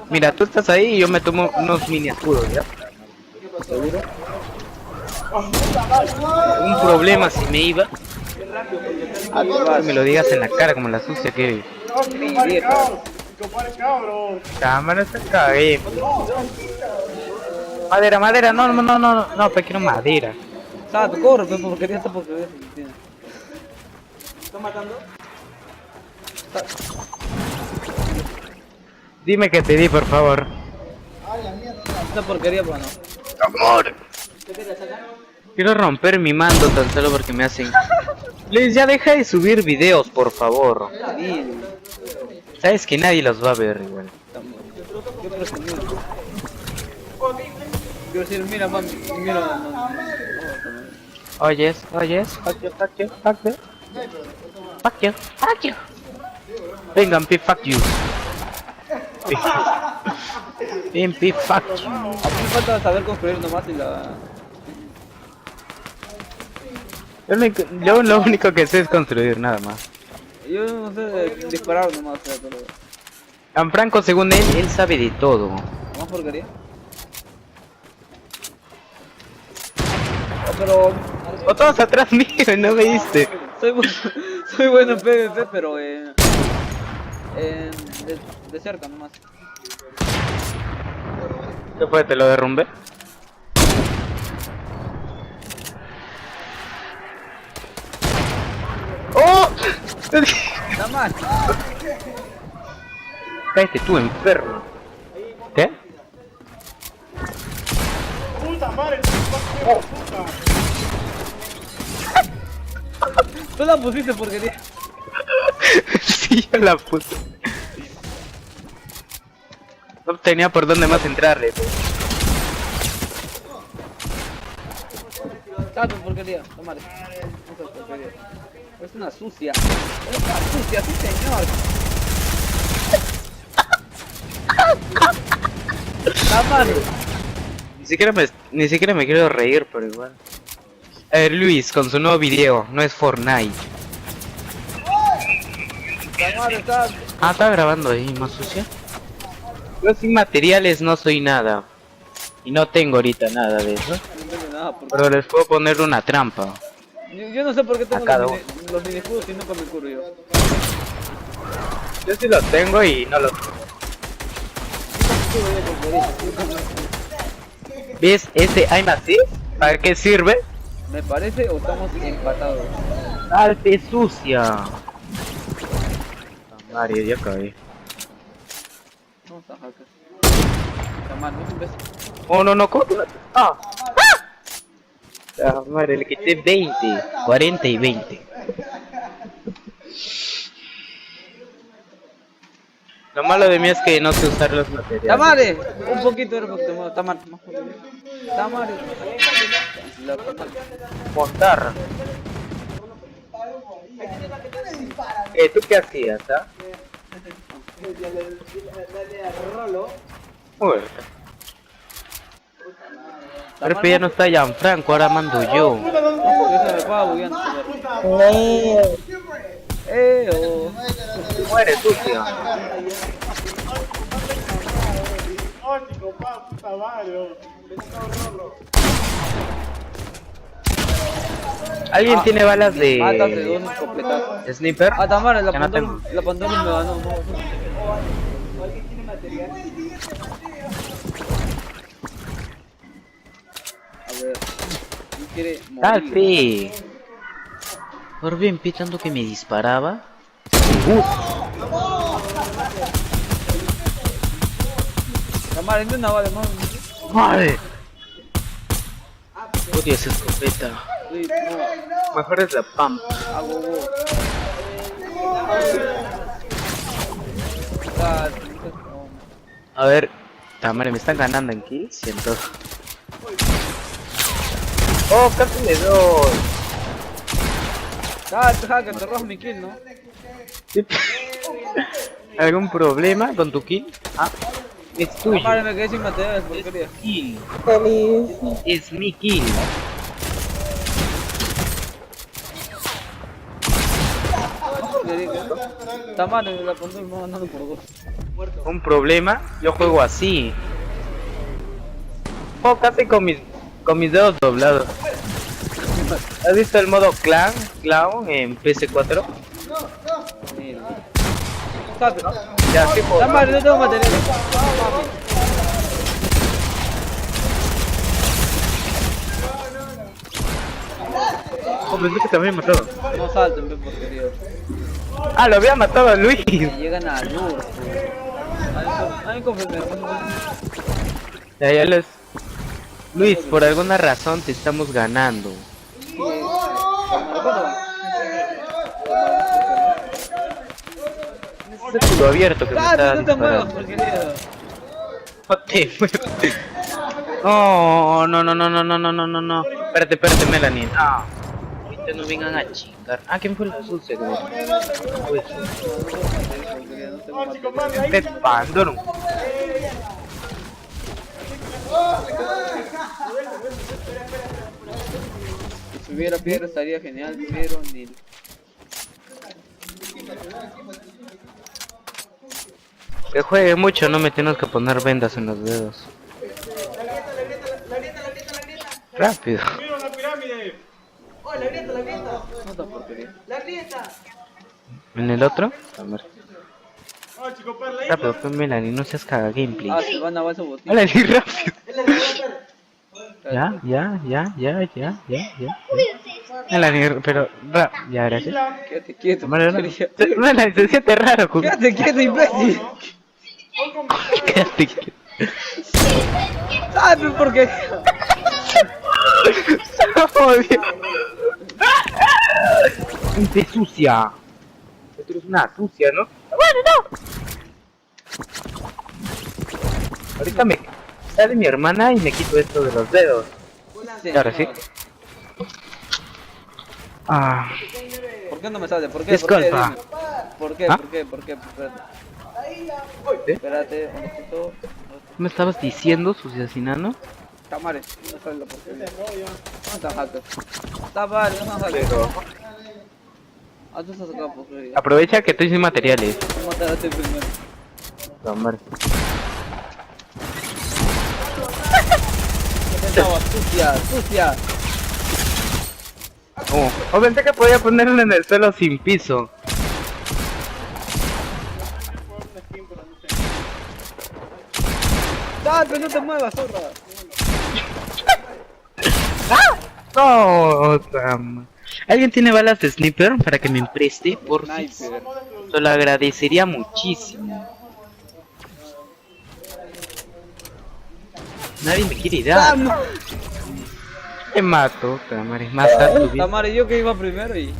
Mira, tú estás ahí y yo me tomo unos mini escudos, ¿ya? ¿Seguro? Un problema si me iba, ¿A qué que vas? me lo digas en la cara como la sucia que eres. Mi vieja. Cámara, se cagué. Madera, madera, no, no, no, no, no, pero quiero madera. Sato, corre, pues, porque quería estar porque ¿está matando? Dime que te di, por favor. Esta porquería, bueno. ¡Amor! Quiero romper mi mando tan solo porque me hacen... Luis, ya deja de subir videos, por favor. Está bien. Sabes que nadie los va a ver igual. Qué presumido. Quiero decir, mira, mami, mira. Oyes, oyes, fuck you, fuck you, fuck you. Fuck you, fuck you. Vengan, pi, fuck you. Bien, pi, fuck you. A mí me falta saber construir nomás y la... Yo lo único que sé es construir, nada más. Yo no sé disparar nomás, o sea, pero... Gianfranco, según él sabe de todo. ¿Más porquería? Pero... O todos atrás mío, no me diste. Soy bueno en PvP, pero de cerca nomás. ¿Qué fue? ¿Te lo derrumbé? ¡Oh! Nada más. Cállate tú, enfermo. ¿Qué? Puta madre, puta. Tú la pusiste porquería. Sí, yo la puse. No tenía por dónde más entrarle. Tato porquería. Tómale. Esa es porquería. Es una sucia. Es una sucia, sí señor. Tómale. Ni siquiera me quiero reír, pero igual. A ver, Luis, con su nuevo video, no es Fortnite. Tómale, Tato. Ah, está grabando ahí, más sucia. Yo sin materiales no soy nada. Y no tengo ahorita nada de eso. No entiendo nada porque... Pero les puedo poner una trampa. Yo no sé por qué tengo Acá los mini escudos y nunca me ocurre yo. Yo sí los tengo y no los... ¿Ves ese I'm assist? ¿Para qué sirve? ¿Me parece o estamos empatados? ¡Salte sucia! Mario, ya caí. Vamos a hacker. Tamar, no es un beso. Oh, no, no, ¿cómo? ¡Ah! Ah, madre, le quité 20, 40 y 20. Lo malo de mí es que no sé usar los materiales. ¡Tamare! Un poquito era porque Tamar, más poquito. Tamare. La Tamare. Montar. ¿Tú qué hacías, ah? Uy. Pero ya no está Gianfranco, ahora mando yo. No, porque se me va bugueando. Oh. Muere, sucio. Ótico, puta madre. ¿Alguien tiene balas Mátate de dos escopetazos. sniper? Ah, Tamara, la Ya no tengo. Pandora me ganó. No. A ver. ¿Quién quiere morir? Talpe. Por bien pitando que me disparaba. Tamara, dame una bala, más. ¡Madre! Odio esa escopeta. Sí, no. Mejor es la pump. Hago go. A ver, Tamara, me están ganando en kills, siento. Oh, casi le doy. Hacker, te robas mi kill, ¿no? ¿Algún problema con tu kill? Ah, es tuyo. Tamara, me quedé sin materiales, porquería. Kill. Feliz. Es mi kill. Tamara, la Pandora me va ganando por dos. un problema. Yo juego así. Juego casi con mis dedos doblados. ¿Has visto el modo clown en PS4? Mira. Sabe. Ya, sí, La madre, no tengo material. Oh, pensé que te había matado. No salten, ve porquería. Ah, lo había matado a Luis. Llegan a luz. Hay que enfermero. Ya les... Luis, por alguna razón te estamos ganando. Ese culo abierto que me está No te muevas, disparando. porquería. No te muevas. No, no, no, no, no, no, no, no, no, no. Espérate, Melanie. No. Ahorita no vengan a chingar. Ah, ¿quién fue la sucia? Uy, Oh, chico, padre, ahí qué está. pándaro. Si hubiera piedra estaría genial, pero ni... Que juegue mucho, no me tienes que poner vendas en los dedos. Rápido. Mira una pirámide. No tan porquería. ¿En el otro? A ver. Oh, chico, padre, ahí Rápido, pues Melanie, no seas caga gameplay. Ah, se van a balsa botín. Melanie, rápido. Ya. Melanie, pero... Ya, gracias. Quédate quieto, Melanie, porquería. se siente raro. Quédate quieto, imbécil. Quédate quieto. ¿Sabes por qué? Joder. Gente sucia. Tú eres una sucia, ¿no? Bueno, no. Ahorita me sale mi hermana y me quito esto de los dedos. Y ahora sí. Ah, ¿Por qué no me sale? ¿Por qué? Disculpa. Dime. ¿Por qué? ¿Ah? ¿Por qué? ¿Por qué? Espérate. ¿eh? Espérate, un poquito. ¿Me estabas diciendo, suciacinano? Tamares, no me sale la porquería. No están hackers. Tamares, no están hackers. Ah, tú estás acá, porquería. Aprovecha que estoy sin materiales. Voy a matar a este primero. Tomar. Estaba sucia, sucia. Oh, pensé que podía ponerlo en el suelo sin piso. Dale, no te muevas, zorra. No, ¿alguien tiene balas de sniper para que me preste? Por fin. Sniper. Te lo agradecería muchísimo. Nadie me quiere dar. Te mato, Tamares. Más a tu vida. Tamares, yo que iba primero y...